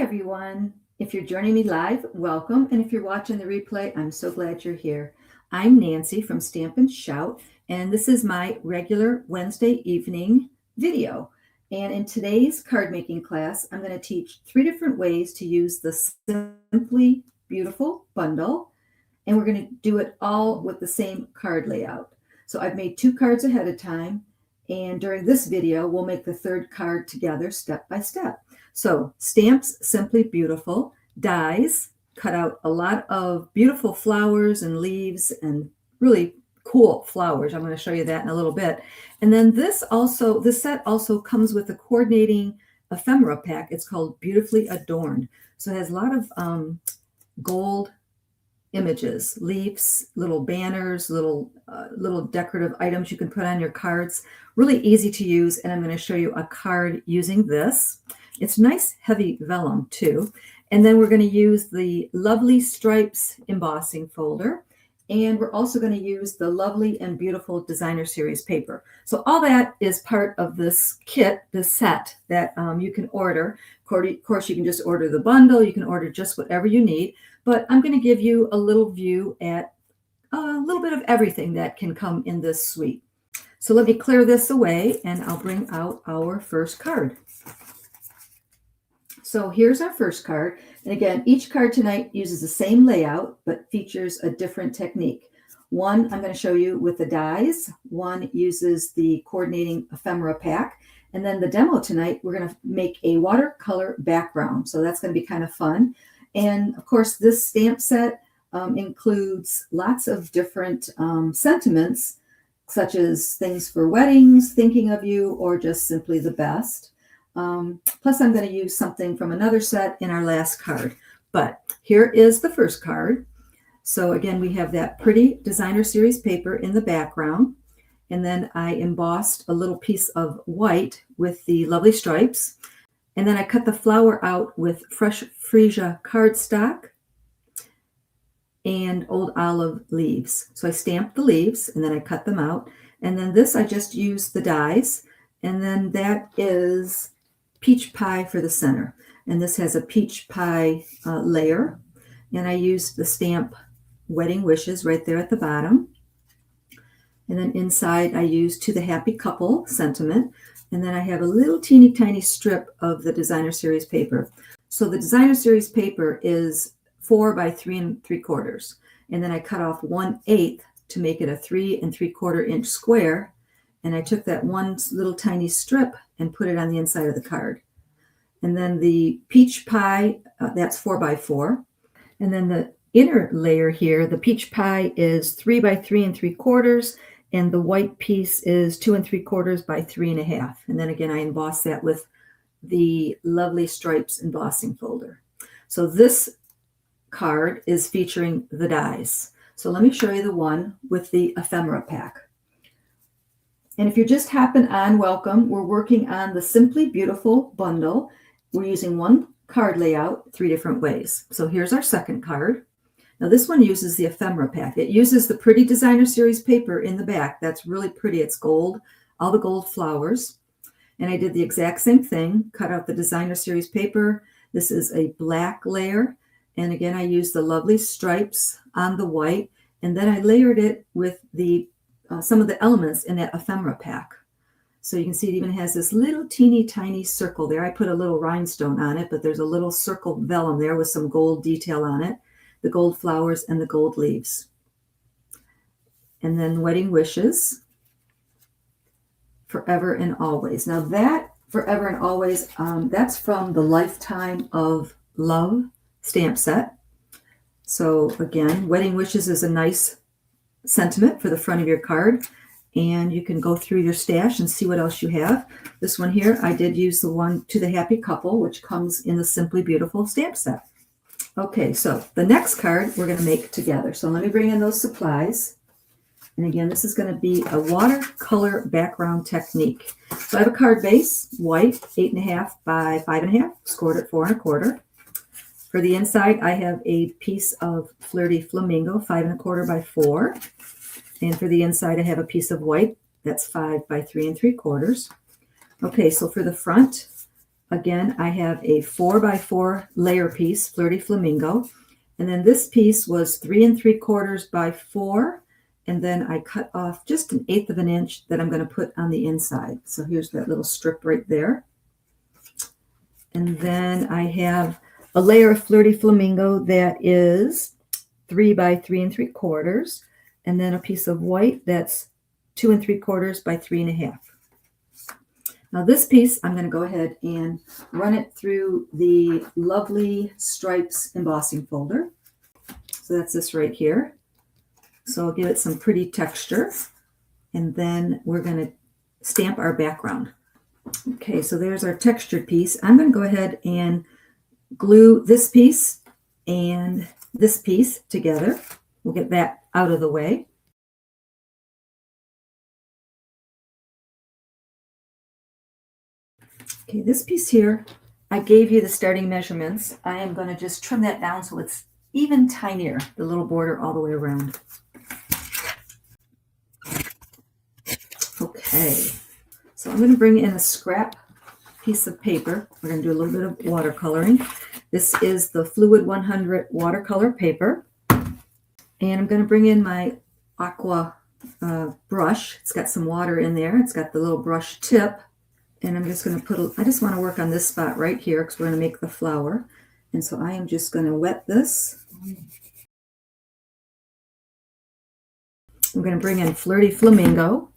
everyone. If you're joining me live, welcome. And if you're watching the replay, I'm so glad you're here. I'm Nancy from Stamp and Shout, and this is my regular Wednesday evening video. And in today's card making class, I'm going to teach 3 different ways to use the Simply Beautiful bundle. And we're going to do it all with the same card layout. So I've made 2 cards ahead of time. And during this video, we'll make the 3rd card together step by step. So stamps, Simply Beautiful, dies, cut out a lot of beautiful flowers and leaves and really cool flowers. I'm going to show you that in a little bit. And then this set also comes with a coordinating ephemera pack. It's called Beautifully Adorned. So it has a lot of gold images, leaves, little banners, little decorative items you can put on your cards. Really easy to use, and I'm going to show you a card using this. It's nice heavy vellum too. And then we're going to use the Lovely Stripes embossing folder, and we're also going to use the Lovely and Beautiful Designer Series paper. So all that is part of this kit, this set that you can order. Of course, you can just order the bundle. You can order just whatever you need. But I'm going to give you a little view at a little bit of everything that can come in this suite. So let me clear this away and I'll bring out our first card. So here's our first card. And again, each card tonight uses the same layout, but features a different technique. One I'm going to show you with the dies. One uses the coordinating ephemera pack. And then the demo tonight, we're going to make a watercolor background. So that's going to be kind of fun. And of course, this stamp set includes lots of different sentiments, such as things for weddings, thinking of you, or just simply the best. Plus, I'm going to use something from another set in our last card. But here is the first card. So again, we have that pretty Designer Series paper in the background. And then I embossed a little piece of white with the Lovely Stripes. And then I cut the flower out with fresh freesia cardstock and old olive leaves. So I stamped the leaves and then I cut them out. And then this, I just used the dies. And then that is peach pie for the center. And this has a peach pie layer. And I used the stamp Wedding Wishes right there at the bottom. And then inside I used To the Happy Couple sentiment. And then I have a little teeny tiny strip of the Designer Series paper. So the Designer Series paper is 4 by 3 3/4. And then I cut off 1/8 to make it a 3 3/4 inch square. And I took that one little tiny strip and put it on the inside of the card. And then the peach pie, that's 4 by 4. And then the inner layer here, the peach pie is 3 by 3 3/4. And the white piece is 2 3/4 by 3 1/2. And then again, I emboss that with the Lovely Stripes embossing folder. So this card is featuring the dies. So let me show you the one with the ephemera pack. And if you just happen on, welcome. We're working on the Simply Beautiful bundle. We're using one card layout 3 different ways. So here's our second card. Now this one uses the ephemera pack. It uses the pretty Designer Series paper in the back. That's really pretty. It's gold, all the gold flowers. And I did the exact same thing, cut out the Designer Series paper. This is a black layer. And again, I used the Lovely Stripes on the white. And then I layered it with the some of the elements in that ephemera pack. So you can see it even has this little teeny tiny circle there. I put a little rhinestone on it, but there's a little circle vellum there with some gold detail on it. The gold flowers and the gold leaves. And then Wedding Wishes, Forever and Always. Now that Forever and Always, that's from the Lifetime of Love stamp set. So again, Wedding Wishes is a nice sentiment for the front of your card. And you can go through your stash and see what else you have. This one here, I did use the one To the Happy Couple, which comes in the Simply Beautiful stamp set. Okay, so the next card we're going to make together. So let me bring in those supplies. And again, this is going to be a watercolor background technique. So I have a card base, white, 8 1/2 by 5 1/2, scored at 4 1/4. For the inside, I have a piece of Flirty Flamingo, 5 1/4 by 4. And for the inside, I have a piece of white, that's 5 by 3 3/4. Okay, so for the front, Again, I have a 4x4 layer piece, Flirty Flamingo. And then this piece was 3 3/4 by 4. And then I cut off just 1/8 of an inch that I'm going to put on the inside. So here's that little strip right there. And then I have a layer of Flirty Flamingo that is 3 by 3 3/4. And then a piece of white that's 2 3/4 by 3 1/2. Now this piece, I'm going to go ahead and run it through the Lovely Stripes embossing folder. So that's this right here. So I'll give it some pretty texture. And then we're going to stamp our background. Okay, so there's our textured piece. I'm going to go ahead and glue this piece and this piece together. We'll get that out of the way. Okay, this piece here, I gave you the starting measurements. I am going to just trim that down so it's even tinier, the little border all the way around. Okay, so I'm going to bring in a scrap piece of paper. We're going to do a little bit of watercoloring. This is the Fluid 100 watercolor paper. And I'm going to bring in my aqua brush. It's got some water in there. It's got the little brush tip. And I'm just going to I just want to work on this spot right here because we're going to make the flower. And so I am just going to wet this. I'm going to bring in Flirty Flamingo.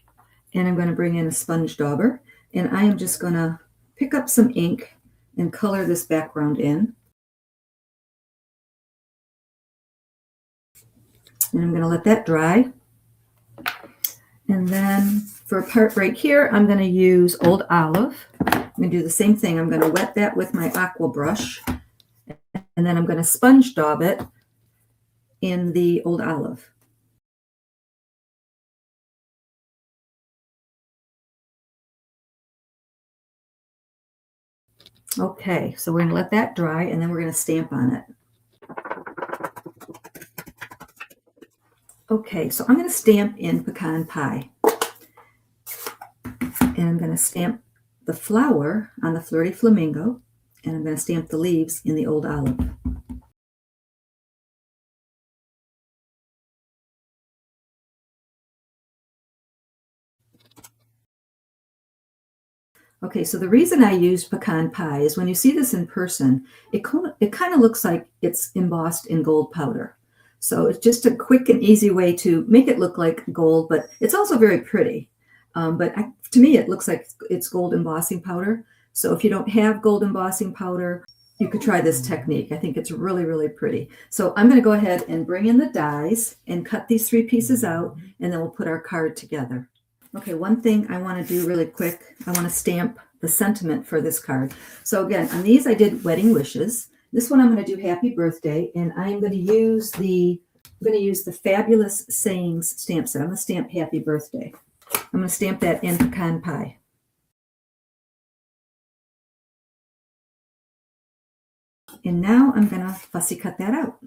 And I'm going to bring in a sponge dauber. And I am just going to pick up some ink and color this background in. And I'm going to let that dry. And then for a part right here, I'm going to use Old Olive. I'm going to do the same thing. I'm going to wet that with my aqua brush. And then I'm going to sponge daub it in the Old Olive. Okay, so we're going to let that dry, and then we're going to stamp on it. Okay, so I'm going to stamp in pecan pie. And I'm going to stamp the flower on the Flirty Flamingo, and I'm going to stamp the leaves in the Old Olive. Okay, so the reason I used pecan pie is when you see this in person, it kind of looks like it's embossed in gold powder. So it's just a quick and easy way to make it look like gold, but it's also very pretty. To me, it looks like it's gold embossing powder. So if you don't have gold embossing powder, you could try this technique. I think it's really, really pretty. So I'm going to go ahead and bring in the dies and cut these 3 pieces out, and then we'll put our card together. Okay, one thing I want to do really quick, I want to stamp the sentiment for this card. So again, on these I did Wedding Wishes. This one I'm going to do Happy Birthday, and I'm going to use the Fabulous Sayings stamp set. I'm going to stamp Happy Birthday. I'm going to stamp that in pecan pie. And now I'm going to fussy cut that out.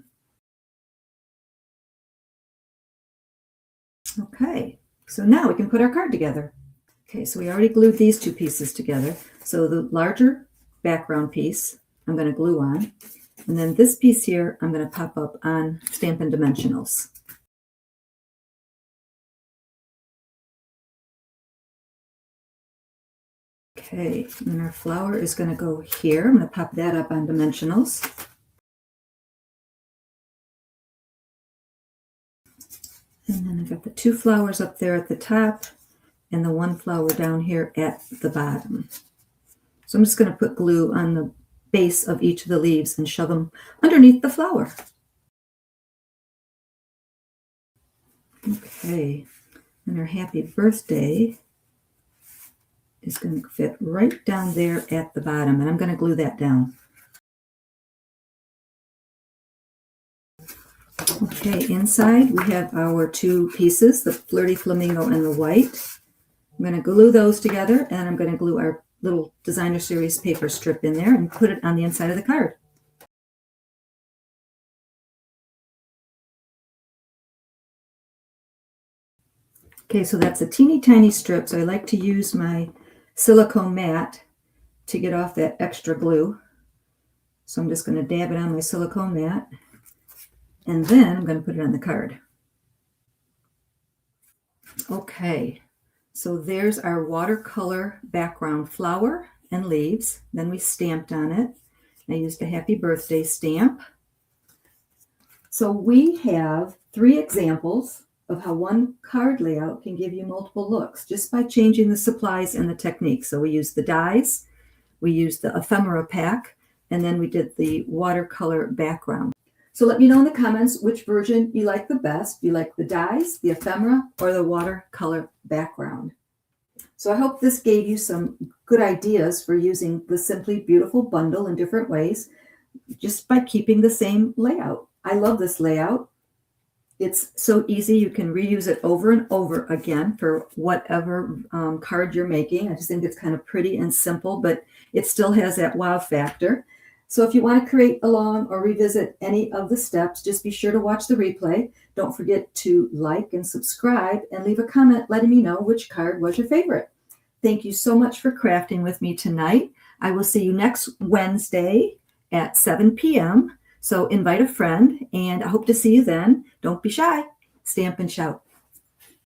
Okay, so now we can put our card together. Okay, so we already glued these 2 pieces together. So the larger background piece I'm going to glue on. And then this piece here I'm going to pop up on Stampin' Dimensionals. Okay, and our flower is going to go here. I'm going to pop that up on Dimensionals. And then I've got the 2 flowers up there at the top and the 1 flower down here at the bottom. So I'm just going to put glue on the base of each of the leaves and shove them underneath the flower. Okay, and our Happy Birthday is going to fit right down there at the bottom, and I'm going to glue that down. Okay, inside we have our 2 pieces, the Flirty Flamingo and the white. I'm going to glue those together, and I'm going to glue our little Designer Series paper strip in there and put it on the inside of the card. Okay, so that's a teeny tiny strip, so I like to use my silicone mat to get off that extra glue. So I'm just going to dab it on my silicone mat, and then I'm going to put it on the card. Okay, so there's our watercolor background flower and leaves. Then we stamped on it. I used a happy birthday stamp. So we have 3 examples of how one card layout can give you multiple looks just by changing the supplies and the technique. So we used the dies, we used the ephemera pack, and then we did the watercolor background. So let me know in the comments which version you like the best. Do you like the dies, the ephemera, or the watercolor background? So I hope this gave you some good ideas for using the Simply Beautiful bundle in different ways, just by keeping the same layout. I love this layout. It's so easy. You can reuse it over and over again for whatever card you're making. I just think it's kind of pretty and simple, but it still has that wow factor. So if you want to create along or revisit any of the steps, just be sure to watch the replay. Don't forget to like and subscribe and leave a comment letting me know which card was your favorite. Thank you so much for crafting with me tonight. I will see you next Wednesday at 7 p.m. So invite a friend, and I hope to see you then. Don't be shy. Stamp and shout.